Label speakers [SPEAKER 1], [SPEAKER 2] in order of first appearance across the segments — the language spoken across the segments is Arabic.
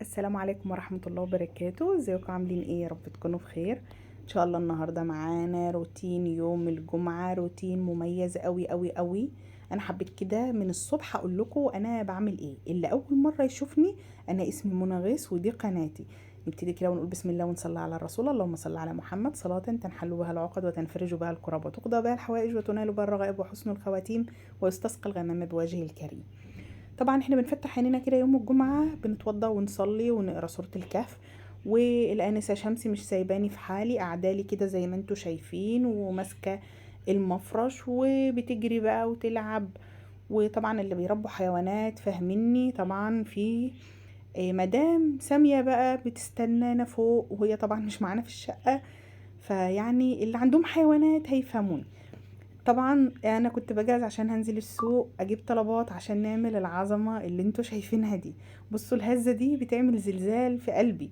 [SPEAKER 1] السلام عليكم ورحمة الله وبركاته. ازيكم عاملين ايه؟ يا رب تكونوا بخير ان شاء الله. النهاردة معانا روتين يوم الجمعة، روتين مميز قوي قوي قوي. انا حبيت كده من الصبح اقول لكم انا بعمل ايه. اللي اول مرة يشوفني، انا اسمي منى غيث ودي قناتي. نبتدي كده ونقول بسم الله ونصلي على الرسول. اللهم صل على محمد صلاة تنحل بها العقد وتنفرج بها الكرب وتقضى بها الحوائج وتنال بها الرغائب وحسن الخواتيم ويستسقى الغمام بوجهه الكريم. طبعا احنا بنفتح عينينا كده يوم الجمعة، بنتوضى ونصلي ونقرا سورة الكهف. والآنسة شمسي مش سايباني في حالي، قاعدالي كده زي ما انتوا شايفين وماسكة المفرش وبتجري بقى وتلعب. وطبعا اللي بيربوا حيوانات فاهميني، طبعا في مدام سامية بقى بتستنانا فوق، وهي طبعا مش معانا في الشقة، فيعني اللي عندهم حيوانات هيفهموني. طبعا انا كنت بجهز عشان هنزل السوق اجيب طلبات عشان نعمل العظمه اللي انتوا شايفينها دي. بصوا الهزه دي بتعمل زلزال في قلبي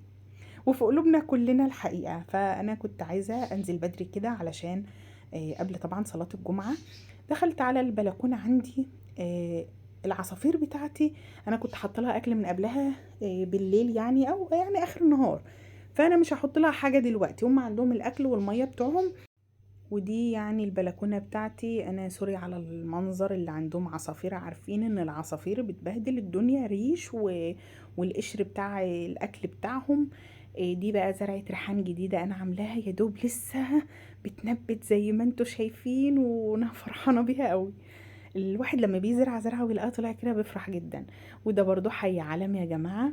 [SPEAKER 1] وفي قلوبنا كلنا الحقيقه. فانا كنت عايزه انزل بدري كده علشان قبل طبعا صلاه الجمعه. دخلت على البلكونه عندي، العصافير بتاعتي انا كنت حاطه لها اكل من قبلها بالليل يعني، او يعني اخر النهار. فانا مش هحط لها حاجه دلوقتي، هم عندهم الاكل والميه بتوعهم. ودي يعني البلكونة بتاعتي. انا سوري على المنظر، اللي عندهم عصافير عارفين ان العصافير بتبهدل الدنيا ريش والقشر بتاع الاكل بتاعهم. دي بقى زرعة ريحان جديدة انا عاملاها، يا دوب لسه بتنبت زي ما انتوا شايفين، وانا فرحانة بيها قوي. الواحد لما بيزرع زرعة ويلاقيها طلع كده بيفرح جدا. وده برضو حي علم يا جماعة.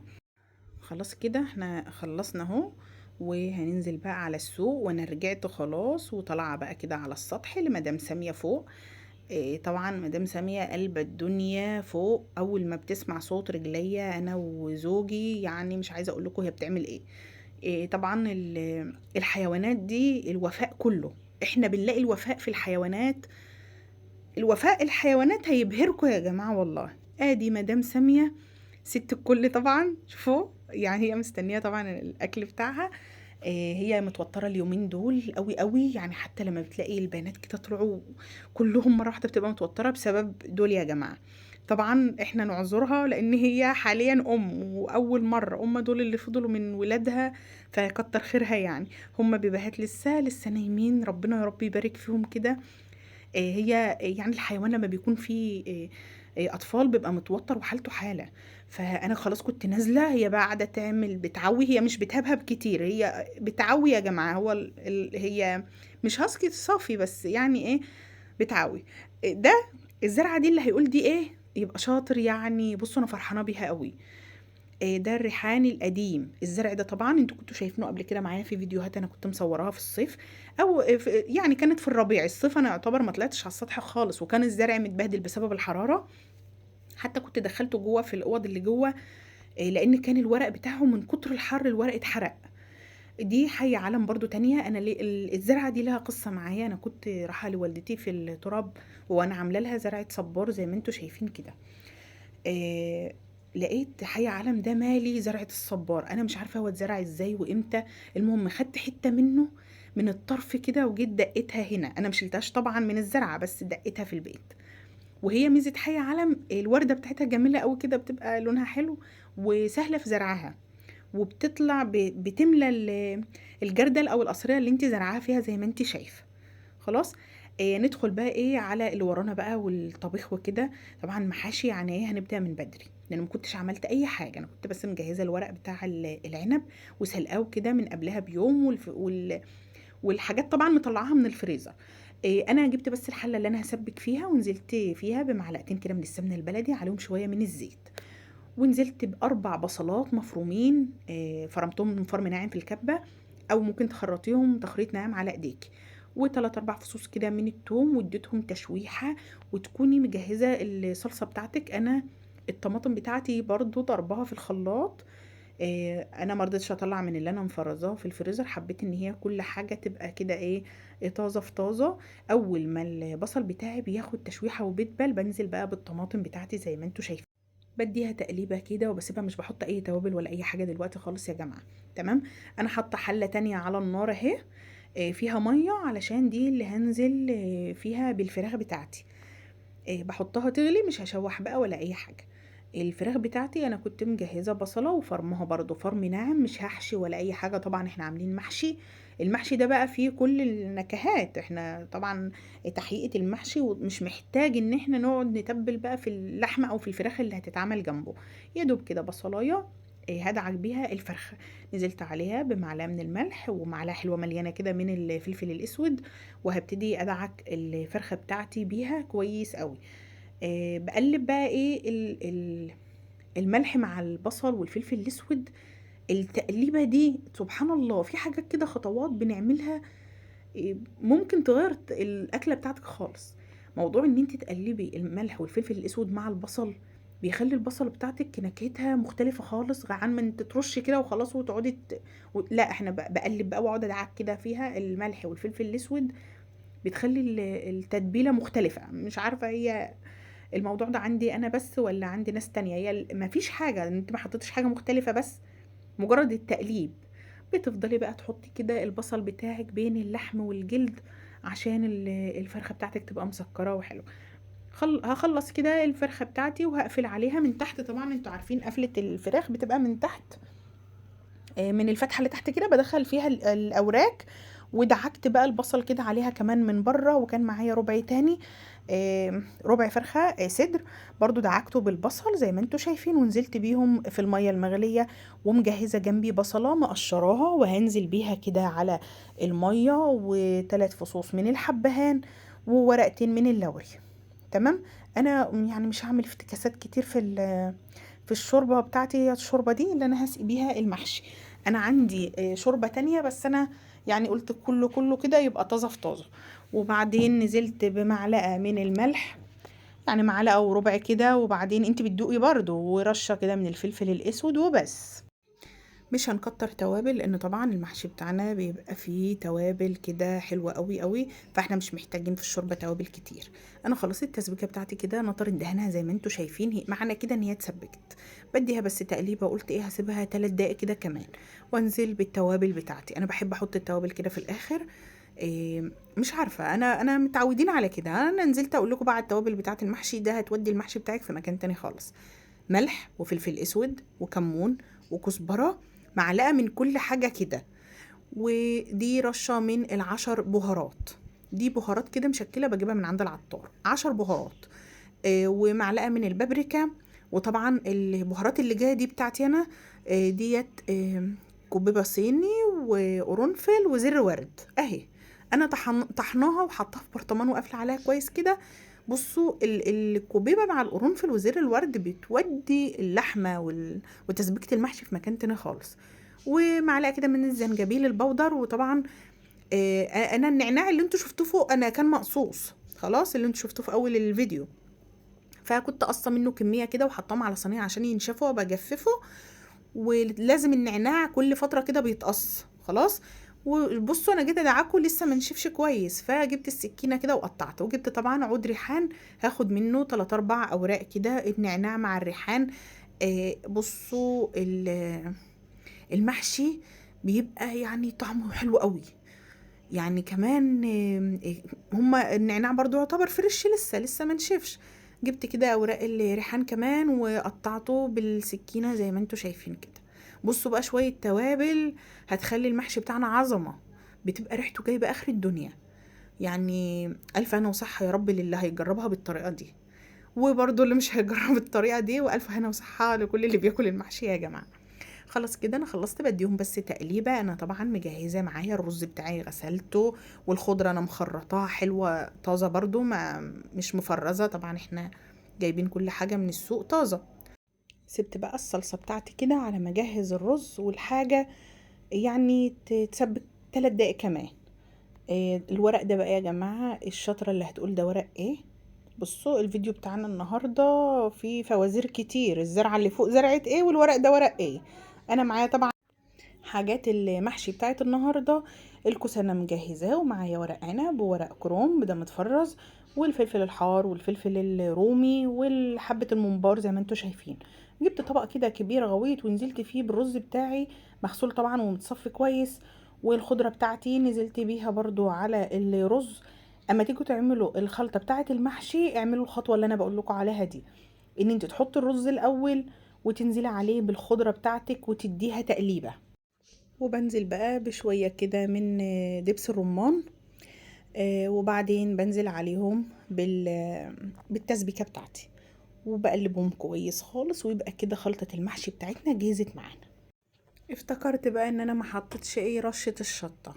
[SPEAKER 1] خلاص كده احنا خلصنا اهو، وهننزل بقى على السوق. وانا رجعت خلاص وطالعه بقى كده على السطح لمدام ساميه فوق. إيه طبعا مدام ساميه قلب الدنيا فوق، اول ما بتسمع صوت رجليا انا وزوجي يعني مش عايزه اقول لكم هي بتعمل ايه. إيه طبعا الحيوانات دي الوفاء كله. احنا بنلاقي الوفاء في الحيوانات. الوفاء الحيوانات هيبهركم يا جماعه والله. ادي مدام ساميه ست الكل طبعا، شوفوا يعني هي مستنيه طبعا الاكل بتاعها. هي متوتره اليومين دول قوي قوي يعني، حتى لما بتلاقي البنات كده طلعوا كلهم مره واحده بتبقى متوتره بسبب دول يا جماعه. طبعا احنا نعذرها لان هي حاليا واول مره دول اللي فضلوا من ولادها، فكتر خيرها يعني. هم بيبهات لسه نايمين، ربنا يا رب يبارك فيهم كده. هي يعني الحيوان لما بيكون فيه اطفال بيبقى متوتر وحالته حاله. فانا خلاص كنت نازله، هي بقى قاعده تعمل بتعوي، هي مش بتهبهب كتير، هي بتعوي يا جماعه. هو هي مش هاسكي صافي بس يعني ايه، بتعوي. ده الزرعه دي اللي هيقول دي ايه يبقى شاطر يعني. بصوا انا فرحانه بيها قوي. ده الريحان القديم. الزرع ده طبعا انتوا كنتوا شايفينه قبل كده معايا في فيديوهات انا كنت مصوراها في الصيف، او يعني كانت في الربيع. الصيف انا يعتبر ما طلعتش على السطح خالص، وكان الزرع متبهدل بسبب الحراره. حتى كنت دخلته جوه في الاوض اللي جوه، لان كان الورق بتاعه من كتر الحر الورق اتحرق. دي حي علم برضو تانية. انا الزرعه دي لها قصه معايا. انا كنت رايحه لوالدتي في التراب وانا عامله لها زرعه صبار زي ما انتوا شايفين كده. آه لقيت حي علم ده مالي زرعة الصبار. انا مش عارفة هو اتزرع ازاي وامتى. المهم خدت حتة منه من الطرف كده وجيت دقيتها هنا. انا مش شلتهاش طبعا من الزرعة بس دقيتها في البيت. وهي ميزة حي علم الوردة بتاعتها جميلة قوي كده، بتبقى لونها حلو وسهلة في زرعها. وبتطلع بتملى الجردل او القصرية اللي انت زرعاها فيها زي ما انت شايفة. خلاص. ندخل بقى ايه على اللي ورانا بقى والطبيخ وكده. طبعا محاشي يعني ايه، هنبدأ من بدري لان ما كنتش عملت اي حاجه. انا كنت بس مجهزه الورق بتاع العنب وسلقاه كده من قبلها بيوم، والحاجات طبعا مطلعاها من الفريزر. انا جبت بس الحله اللي انا هسبك فيها ونزلت فيها بمعلقتين كده من السمنه البلدي عليهم شويه من الزيت. ونزلت باربع بصلات مفرومين، فرمتهم من فرم ناعم في الكبه، او ممكن تخرطيهم تخريط ناعم على ايديك. وثلاث اربع فصوص كده من التوم واديتهم تشويحه. وتكوني مجهزه الصلصه بتاعتك. انا الطماطم بتاعتي برضو ضربها في الخلاط. انا ما رضيتش اطلع من اللي انا مفرزاه في الفريزر، حبيت ان هي كل حاجه تبقى كده ايه، طازه في طازه. اول ما البصل بتاعي بياخد تشويحه وبيدبل بنزل بقى بالطماطم بتاعتي زي ما انتوا شايفين. بديها تقليبه كده وبسيبها، مش بحط اي توابل ولا اي حاجه دلوقتي خالص يا جماعه. تمام. انا حاطه حله تانية على النار اهي، فيها ميه علشان دي اللي هنزل فيها بالفراخ بتاعتي. بحطها تغلي، مش هشوح بقى ولا اي حاجه. الفراخ بتاعتي انا كنت مجهزه بصله وفرمها برضو فرم ناعم، مش هحشي ولا اي حاجه، طبعا احنا عاملين محشي. المحشي ده بقى فيه كل النكهات، احنا طبعا تحقيقة المحشي ومش محتاج ان احنا نقعد نتبل بقى في اللحمه او في الفراخ اللي هتتعمل جنبه. يا دوب كده بصلايه هدعك بيها الفرخه، نزلت عليها بمعلقه من الملح ومعلقه حلوه مليانه كده من الفلفل الاسود، وهبتدي ادعك الفرخه بتاعتي بيها كويس قوي. بقلب بقى ايه الملح مع البصل والفلفل الاسود. التقليبه دي سبحان الله في حاجات كده خطوات بنعملها ممكن تغير الاكله بتاعتك خالص. موضوع ان انت تقلبي الملح والفلفل الاسود مع البصل بيخلي البصل بتاعتك نكهتها مختلفه خالص عن ما انت ترشي كده وخلاص وتقعدي لا احنا بقلب بقى واقعد ادعك كده فيها الملح والفلفل الاسود، بتخلي التتبيله مختلفه. مش عارفه هي الموضوع ده عندي انا بس ولا عندي ناس تانية، هي مفيش حاجة، انت ما حطيتش حاجة مختلفة، بس مجرد التقليب. بتفضلي بقى تحطي كده البصل بتاعك بين اللحم والجلد عشان الفرخة بتاعتك تبقى مسكرة وحلوة. هخلص كده الفرخة بتاعتي وهقفل عليها من تحت، طبعا انتوا عارفين قفلة الفراخ بتبقى من تحت، من الفتحة اللي تحت كده بدخل فيها الأوراق. ودعكت بقى البصل كده عليها كمان من بره، وكان معايا ربع تاني، ربع فرخة صدر برضو دعكته بالبصل زي ما انتوا شايفين، ونزلت بيهم في المية المغلية. ومجهزة جنبي بصلة مقشراها وهنزل بيها كده على المية، و3 فصوص من الحبهان وورقتين من اللوري. تمام. انا يعني مش هعمل افتكاسات كتير في الشوربة بتاعتي، هي الشوربة دي اللي انا هسقي بيها المحشي. انا عندي شوربة تانية، بس انا يعني قلت كله كده يبقى طازة في طازة. وبعدين نزلت بمعلقة من الملح، يعني معلقة وربع كده، وبعدين انت بتدوقي برضو، ورشة كده من الفلفل الاسود وبس. مش هنكتر توابل لان طبعا المحشي بتاعنا بيبقى فيه توابل كده حلوه قوي قوي، فاحنا مش محتاجين في الشوربه توابل كتير. انا خلاص التسبيكه بتاعتي كده نطر دهنها زي ما انتوا شايفين، هي معنى كده ان هي اتسبكت. بديها بس تقليبه، قلت ايه هسيبها 3 دقايق كده كمان، وانزل بالتوابل بتاعتي. انا بحب احط التوابل كده في الاخر. إيه، مش عارفه، انا متعودين على كده. انا نزلت اقول لكم بقى على التوابل بتاعه المحشي ده هتودي المحشي بتاعك في مكان تاني خالص. ملح وفلفل اسود وكمون وكزبره، معلقه من كل حاجه كده. ودي رشه من العشر بهارات، دي بهارات كده مشكله بجيبها من عند العطار، 10 بهارات. ومعلقه من البابريكا. وطبعا البهارات اللي جايه دي بتاعتي انا، ديت كوبيبه صيني وقرنفل وزر ورد اهي. انا طحناها وحطها في برطمان وقافله عليها كويس كده. بصوا الكوبيبه مع القرنفل وزر الورد بتودي اللحمه وتسبيكه المحشي في مكان تاني خالص. ومعلقه كده من الزنجبيل البودر. وطبعا انا النعناع اللي انتوا شفتوه فوق انا كان مقصوص خلاص، اللي انتوا شفتوه في اول الفيديو، فكنت قصه منه كميه كده وحطاهم على صينيه عشان ينشفوا وبجففه. ولازم النعناع كل فتره كده بيتقص خلاص. وبصوا انا جيت ادعكه لسه ما نشفش كويس، فجبت السكينه كده وقطعته، وجبت طبعا عود ريحان هاخد منه 3 4 اوراق كده، النعناع مع الريحان. بصوا المحشي بيبقى يعني طعمه حلو قوي. يعني كمان هما النعناع برضو يعتبر فريش لسه ما نشفش. جبت كده اوراق الريحان كمان وقطعته بالسكينه زي ما انتوا شايفين كده. بصوا بقى شويه توابل هتخلي المحشي بتاعنا عظمه، بتبقى ريحته جايبه اخر الدنيا. يعني الف هنا وصحه يا رب للي هيجربها بالطريقه دي، وبرضو اللي مش هيجرب بالطريقه دي، والف هنا وصحه لكل اللي بياكل المحشي يا جماعه. خلاص كده انا خلصت، بديهم بس تقليبه. انا طبعا مجهزه معايا الرز بتاعي غسلته، والخضره انا مخرطاها حلوه طازه برضو، ما مش مفرزه، طبعا احنا جايبين كل حاجه من السوق طازه. سبت بقى الصلصه بتاعتي كده على ما اجهز الرز والحاجه، يعني تتسبك 3 دقايق كمان. الورق ده بقى يا جماعه الشطره اللي هتقول ده ورق ايه. بصوا الفيديو بتاعنا النهارده فيه فوازير كتير، الزرعه اللي فوق زرعه ايه والورق ده ورق ايه. انا معايا طبعا حاجات المحشي بتاعت النهارده، الكوسه انا مجهزاه، ومعايا ورق عنب وورق كروم ده متفرز، والفلفل الحار والفلفل الرومي والحبه الممبار زي ما انتوا شايفين. جبت طبق كده كبير غويط ونزلت فيه بالرز بتاعي مغسول طبعا ومتصفي كويس، والخضره بتاعتي نزلت بيها برضو على الرز. اما تيجوا تعملوا الخلطه بتاعت المحشي اعملوا الخطوه اللي انا بقول لكم عليها دي. ان انت تحطي الرز الاول وتنزلي عليه بالخضرة بتاعتك وتديها تقليبة. وبنزل بقى بشوية كده من دبس الرمان، وبعدين بنزل عليهم بالتسبيكة بتاعتي وبقلبهم كويس خالص، ويبقى كده خلطة المحشي بتاعتنا جهزت معانا. افتكرت بقى ان انا ما حطيتش رشة الشطة،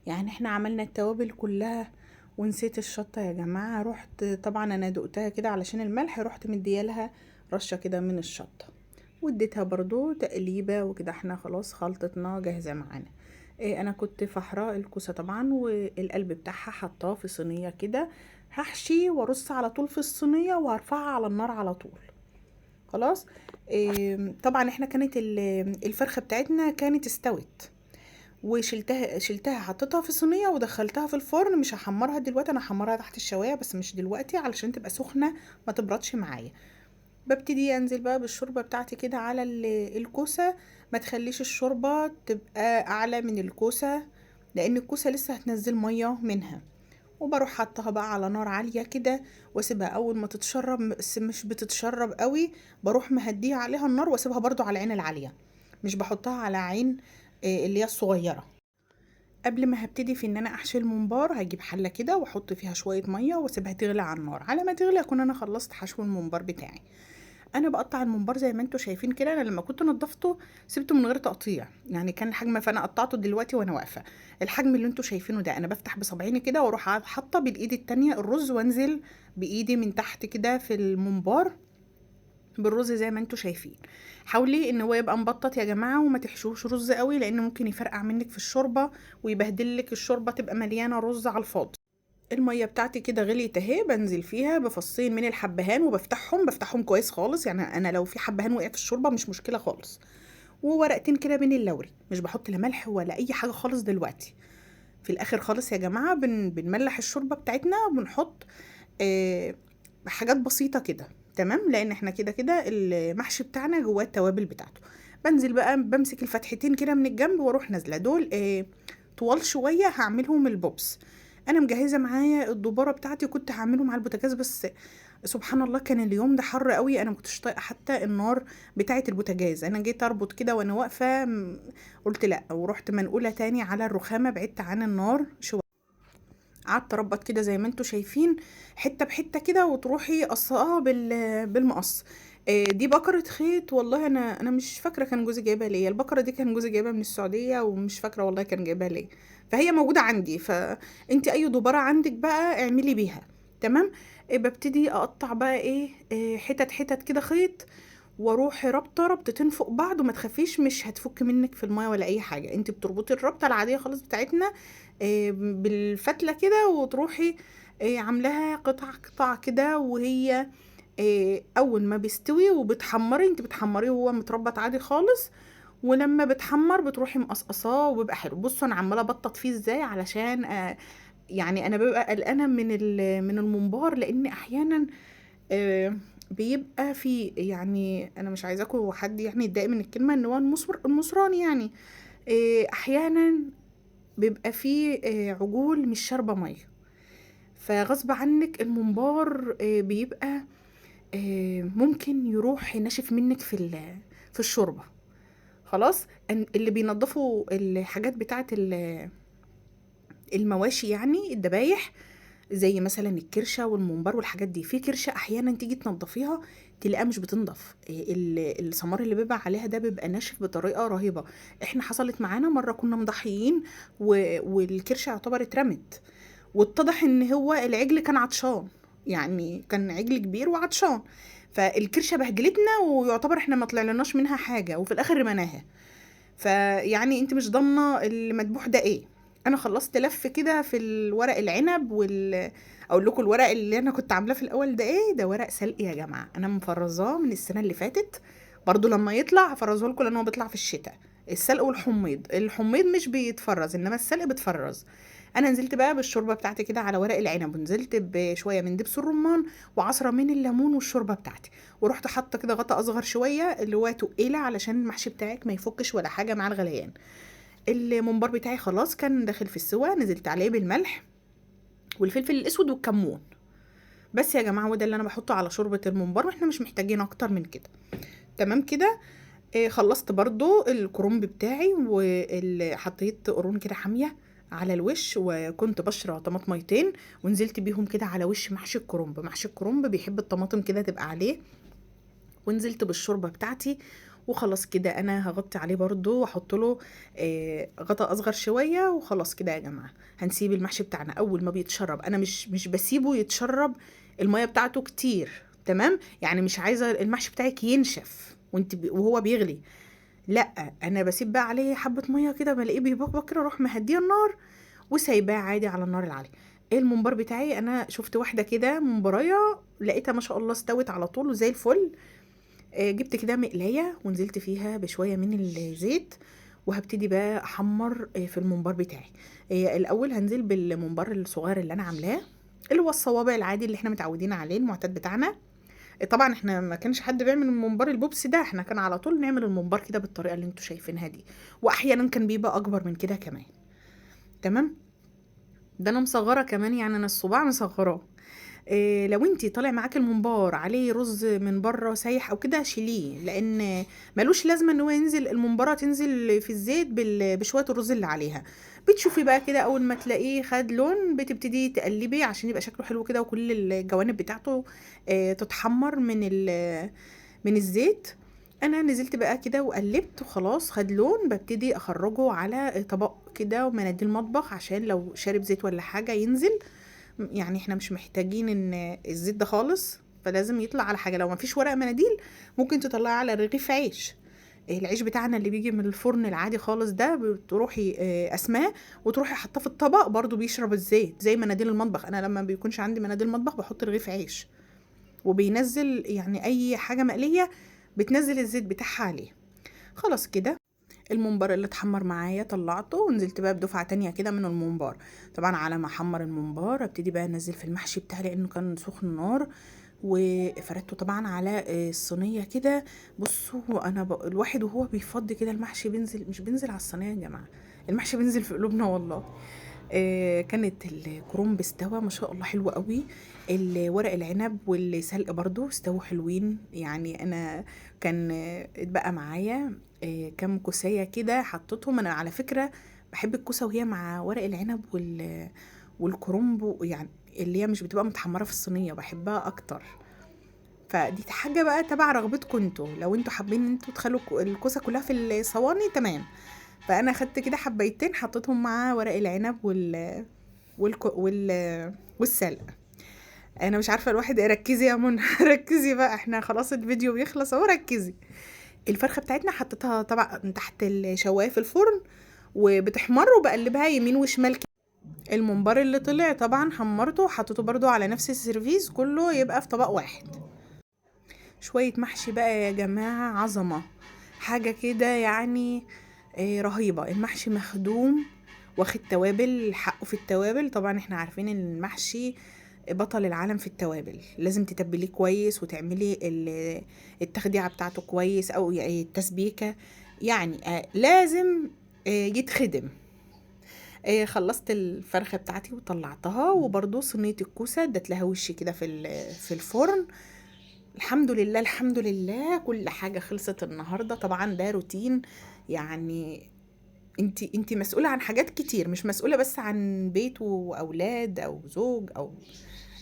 [SPEAKER 1] يعني احنا عملنا التوابل كلها ونسيت الشطة يا جماعة. رحت طبعا انا دقتها كده علشان الملح، رحت مديالها رشة كده من الشطة واديتها برضو تقليبة وكده. احنا خلاص خلطتنا جاهزة معانا. انا كنت فحراء الكوسة طبعا، والقلب بتاعها حطاه في صينية كده، هحشي وارص على طول في الصينية وهرفعها على النار على طول. خلاص. طبعا احنا كانت الفرخة بتاعتنا كانت استوت، وشلتها حطيتها في صينيه ودخلتها في الفرن. مش هحمرها دلوقتي، انا هحمرها تحت الشوايه بس مش دلوقتي علشان تبقى سخنه ما تبردش معايا. ببتدي انزل بقى بالشوربه بتاعتي كده على الكوسه. ما تخليش الشوربه تبقى اعلى من الكوسه، لان الكوسه لسه هتنزل ميه منها. وبروح حطها بقى على نار عاليه كده واسيبها اول ما تتشرب، بس مش بتتشرب قوي. بروح مهديها عليها النار واسيبها برضو على العين العاليه، مش بحطها على عين اللي هي الصغيره. قبل ما هبتدي في ان انا احشي الممبار، هجيب حله كده واحط فيها شويه ميه واسيبها تغلي على النار. على ما تغلي اكون انا خلصت حشو الممبار بتاعي. انا بقطع الممبار زي ما انتم شايفين كده. انا لما كنت نضفته سبته من غير تقطيع، يعني كان الحجم، فانا قطعته دلوقتي وانا واقفه. الحجم اللي انتم شايفينه ده، انا بفتح بصبعيني كده واروح حاطه بالايد التانية الرز، وانزل بايدي من تحت كده في الممبار بالرز زي ما انتوا شايفين. حاولي ان هو يبقى مبطط يا جماعه، وما تحشوش رز قوي لان ممكن يفرقع منك في الشوربه ويبهدلك الشوربه، تبقى مليانه رز على الفاضي. الميه بتاعتي كده غليت اهي، بنزل فيها بفصين من الحبهان وبفتحهم كويس خالص. يعني انا لو في حبهان وقع في الشوربه مش مشكله خالص. وورقتين كده من اللوري، مش بحط لا ملح ولا اي حاجه خالص دلوقتي. في الاخر خالص يا جماعه بنملح الشوربه بتاعتنا وبنحط آه حاجات بسيطه كده. تمام، لان احنا كده كده المحشي بتاعنا جواه التوابل بتاعته. بنزل بقى بمسك الفتحتين كده من الجنب واروح نازله دول طوال شويه هعملهم البوبس. انا مجهزه معايا الدباره بتاعتي، كنت هعملهم على البوتاجاز بس سبحان الله كان اليوم ده حر قوي، انا ما كنتش طايقه حتى النار بتاعه البوتاجاز. انا جيت اربط كده وانا واقفه قلت لا، ورحت منقوله تاني على الرخامه بعدت عن النار شويه. قعدت اربط كده زي ما انتوا شايفين، حته بحته كده، وتروحي قصقاها بالمقص. دي بكرة خيط والله. انا مش فاكره كان جوزي جايبها ليه. البكره دي كان جوزي جايبها من السعوديه، ومش فاكره والله كان جايبها ليه. فهي موجوده عندي، فانت اي دباره عندك بقى اعملي بيها. تمام. ببتدي اقطع بقى حتت حتت كده خيط، واروح رابطه ربطتين فوق بعض. وما تخافيش مش هتفك منك في الميه ولا اي حاجه، انت بتربطي الربطه العاديه خالص بتاعتنا بالفتله كده، وتروحي عاملاها قطع قطع كده. وهي اول ما بيستوي وبتحمري، انت بتحمريه وهو متربط عادي خالص، ولما بتحمر بتروحي مقصقصاه وبيبقى حلو. بصوا انا عماله ابطط فيه ازاي علشان يعني انا ببقى قلقانه من الممبار، لان احيانا بيبقى في، يعني انا مش عايزاكم حد يعني يتضايق من الكلمه ان هو المصران يعني احيانا بيبقى فيه عجول مش شاربه ميه، فغصب عنك الممبار بيبقى ممكن يروح ناشف منك في الشوربه. خلاص. اللي بينضفوا الحاجات بتاعه المواشي، يعني الذبايح، زي مثلا الكرشه والممبار والحاجات دي، في كرشه احيانا تيجي تنضفيها تلاقيها مش بتنضف، السمار اللي بيبقى عليها ده بيبقى ناشف بطريقه رهيبه. احنا حصلت معانا مره كنا مضحيين والكرشه يعتبر اترمت، واتضح ان هو العجل كان عطشان، يعني كان عجل كبير وعطشان، فالكرشه بهدلتنا ويعتبر احنا ما طلعلناش منها حاجه، وفي الاخر رميناها. فيعني انت مش ضامنه المذبوح ده ايه. انا خلصت لف كده في الورق العنب اقول لكم الورق اللي انا كنت عاملاه في الاول ده ده ورق سلق يا جماعه. انا مفرزاه من السنه اللي فاتت، برضو لما يطلع هفرزه لكم لان هو بيطلع في الشتاء. السلق والحميض، الحميض مش بيتفرز انما السلق بيتفرز. انا نزلت بقى بالشوربه بتاعتي كده على ورق العنب، ونزلت بشويه من دبس الرمان وعصره من الليمون والشوربه بتاعتي، ورحت حاطه كده غطا اصغر شويه اللي هو تقيله علشان المحشي بتاعك ما يفكش ولا حاجه مع الغليان. الممبار بتاعي خلاص كان داخل في السوا، نزلت عليه بالملح والفلفل الاسود والكمون. بس يا جماعه هو ده اللي انا بحطه على شوربه الممبار، واحنا مش محتاجين اكتر من كده. تمام كده. خلصت برضو الكرنب بتاعي، وحطيت قرون كده حاميه على الوش، وكنت بشرى طماطميتين ونزلت بيهم كده على وش محشي الكرنب. محشي الكرنب بيحب الطماطم كده تبقى عليه، ونزلت بالشوربه بتاعتي. وخلاص كده انا هغطي عليه برضو واحط له غطا اصغر شويه، وخلاص كده يا جماعه هنسيب المحشي بتاعنا اول ما بيتشرب. انا مش بسيبه يتشرب الميه بتاعته كتير، تمام؟ يعني مش عايزه المحشي بتاعك ينشف وهو بيغلي، لا، انا بسيب بقى عليه حبه ميه كده، بلاقيه بيبقبق كده، اروح مهديه النار وسايباه عادي على النار العاليه. الممبار بتاعي انا شفت واحده كده ممبرايه لقيتها ما شاء الله استوت على طول وزي الفل. جبت كده مقلايه ونزلت فيها بشويه من الزيت، وهبتدي بقى احمر في الممبار بتاعي. الاول هنزل بالممبار الصغير اللي انا عاملاه، اللي هو الصوابع العادي اللي احنا متعودين عليه المعتاد بتاعنا. طبعا احنا ما كانش حد بيعمل الممبار البوبس ده، احنا كان على طول نعمل الممبار كده بالطريقه اللي انتوا شايفينها دي، واحيانا كان بيبقى اكبر من كده كمان. تمام. ده انا مصغره كمان، يعني انا الصباع مصغراه. إيه، لو انتي طالع معاك الممبار عليه رز من بره سايح او كده شيليه، لان ملوش لازمه ان هو ينزل الممباره تنزل في الزيت بشويه الرز اللي عليها. بتشوفي بقى كده اول ما تلاقيه خد لون بتبتدي تقلبي عشان يبقى شكله حلو كده، وكل الجوانب بتاعته تتحمر من الزيت. انا نزلت بقى كده وقلبت وخلاص خد لون، ببتدي اخرجه على طبق كده ومناديل مطبخ عشان لو شارب زيت ولا حاجه ينزل. يعني احنا مش محتاجين ان الزيت ده خالص، فلازم يطلع على حاجه. لو ما فيش ورق مناديل ممكن تطلعي على رغيف عيش، العيش بتاعنا اللي بيجي من الفرن العادي خالص ده، بتروحي اسماه وتروحي حاطاه في الطبق برضو بيشرب الزيت زي مناديل المطبخ. انا لما بيكونش عندي مناديل مطبخ بحط رغيف عيش وبينزل، يعني اي حاجه مقليه بتنزل الزيت بتاعها عليه. خلاص كده الممبار اللي اتحمر معايا طلعته ونزلت بقى بدفعة تانية كده من الممبار. طبعا على ما احمر الممبار ابتدي بقى انزل في المحشي بتاعي لانه كان سخن نار، وفردته طبعا على الصينيه كده. بصوا انا الواحد وهو بيفضي كده المحشي بينزل، مش بينزل على الصينيه يا جماعه، المحشي بينزل في قلوبنا والله. كانت الكرنب استوى ما شاء الله حلو قوي، الورق العنب والسلق برضو استووا حلوين. يعني انا كان اتبقى معايا كام كوسايه كده حطيتهم. انا على فكره بحب الكوسه وهي مع ورق العنب والكرنب، يعني اللي هي مش بتبقى متحمره في الصينيه بحبها اكتر. فدي حاجه بقى تبع رغبتكم انتوا، لو انتوا حابين ان انتوا تخلوا الكوسه كلها في الصواني تمام. فانا خدت كده حبيتين حطيتهم مع ورق العنب والسلق. انا مش عارفه الواحد ركزي يا منى ركزي بقى، احنا خلاص الفيديو بيخلص اهو، ركزي. الفرخه بتاعتنا حطيتها طبعا تحت الشوايه في الفرن وبتحمر، وبقلبها يمين وشمال كده. الممبار اللي طلع طبعا حمرته وحطيته برضو على نفس السيرفيس كله يبقى في طبق واحد. شويه محشي بقى يا جماعه عظمه، حاجه كده يعني رهيبه. المحشي مخدوم واخد توابل حقه في التوابل. طبعا احنا عارفين ان المحشي بطل العالم في التوابل، لازم تتبليه كويس وتعملي التخديعه بتاعته كويس او التسبيكه، يعني لازم يتخدم. خلصت الفرخه بتاعتي وطلعتها، وبرضو صينيه الكوسه ادت لها وش كده في الفرن. الحمد لله الحمد لله كل حاجه خلصت النهارده. طبعا ده روتين، يعني انتي مسؤولة عن حاجات كتير، مش مسؤولة بس عن بيت واولاد او زوج، او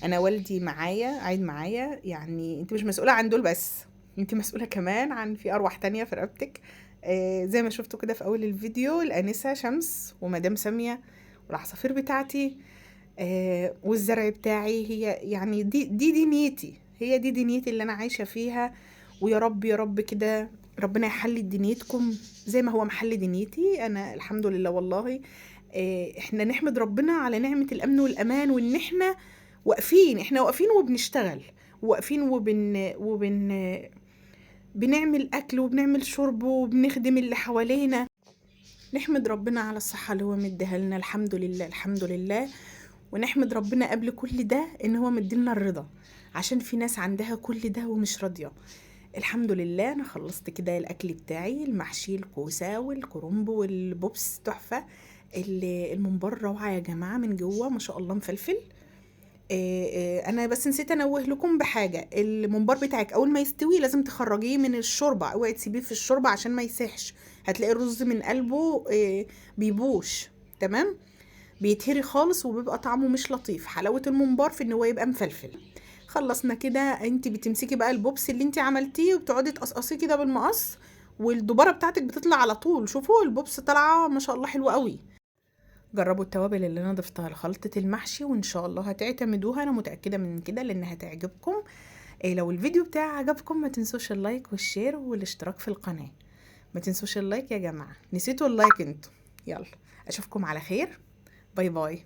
[SPEAKER 1] انا والدي معايا قاعد معايا، يعني انت مش مسؤولة عن دول بس، انت مسؤولة كمان عن في ارواح تانية في رقبتك. زي ما شفتوا كده في اول الفيديو، الانسة شمس ومدام سامية والعصافير بتاعتي والزرع بتاعي، هي يعني دي دنيتي، هي دي دنيتي اللي انا عايشة فيها. ويا رب يا رب كده ربنا يحلي دنيتكم زي ما هو محل دنيتي انا، الحمد لله والله. احنا نحمد ربنا على نعمة الامن والامان، وان احنا واقفين وبنشتغل، واقفين بنعمل اكل وبنعمل شرب وبنخدم اللي حوالينا. نحمد ربنا على الصحة اللي هو مديها لنا، الحمد لله الحمد لله. ونحمد ربنا قبل كل ده ان هو مديلنا الرضا، عشان في ناس عندها كل ده ومش راضية. الحمد لله انا خلصت كده الاكل بتاعي، المحشي الكوسه والكرنب والبوبس تحفه، الممبار روعه يا جماعه من جوه ما شاء الله مفلفل. انا بس نسيت انوه لكم بحاجه. الممبار بتاعك اول ما يستوي لازم تخرجيه من الشوربه، اوعي تسيبيه في الشوربه عشان ما يسيحش، هتلاقي الرز من قلبه بيبوش. تمام، بيتهري خالص وبيبقى طعمه مش لطيف. حلاوه الممبار في ان هو يبقى مفلفل. خلصنا كده، انت بتمسكي بقى البوبس اللي انت عملتيه وبتقعدي تقصقصيه كده بالمقص، والدباره بتاعتك بتطلع على طول. شوفوا البوبس طالعه ما شاء الله حلوه قوي. جربوا التوابل اللي انا ضفتها لخلطة المحشي وان شاء الله هتعتمدوها، انا متأكدة من كده لان هتعجبكم. لو الفيديو بتاعي عجبكم ما تنسوش اللايك والشير والاشتراك في القناة. ما تنسوش اللايك يا جماعة، نسيتوا اللايك انتوا. يلا اشوفكم على خير، باي باي.